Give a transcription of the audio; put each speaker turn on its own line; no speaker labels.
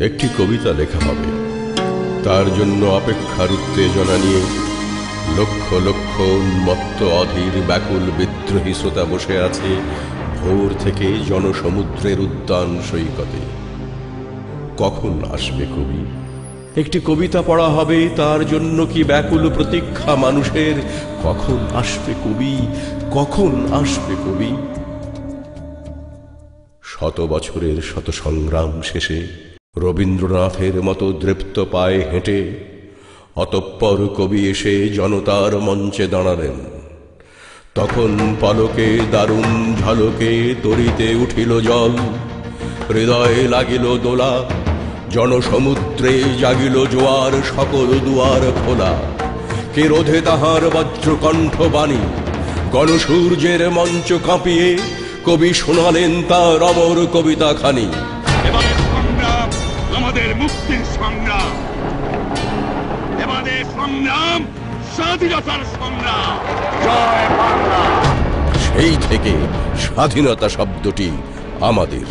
একটি কবিতা লেখা হবে, তার জন্য অপেক্ষার উত্তেজনা নিয়ে লক্ষ লক্ষ উন্মত্ত অধীর ব্যাকুল বিদ্রোহী শ্রোতা বসে আছে ভোর থেকে জনসমুদ্রের উদ্যান সৈকতে। কখন আসবে কবি? একটি কবিতা পড়া হবে, তার জন্য কি ব্যাকুল প্রতীক্ষা মানুষের। কখন আসবে কবি? কখন আসবে কবি? শত বছরের শত সংগ্রাম শেষে রবীন্দ্রনাথের মতো দৃপ্ত পায়ে হেঁটে অতঃপর কবি এসে জনতার মঞ্চে দাঁড়ালেন। তখন পলকে দারুণ ঝলকে তরিতে উঠিল জল, হৃদয়ে লাগিল দোলা, জনসমুদ্রে জাগিল জোয়ার, সকল দুয়ার খোলা। কে রোধে তাহার বজ্রকণ্ঠ বাণী, গণসূর্যের মঞ্চ কাঁপিয়ে কবি শোনালেন তার অমর কবিতা খানি।
এবারে সংগ্রাম আমাদের মুক্তির সংগ্রাম, এবারে সংগ্রাম স্বাধীনতার সংগ্রাম। জয় বাংলা।
সেই থেকে স্বাধীনতা শব্দটি আমাদের।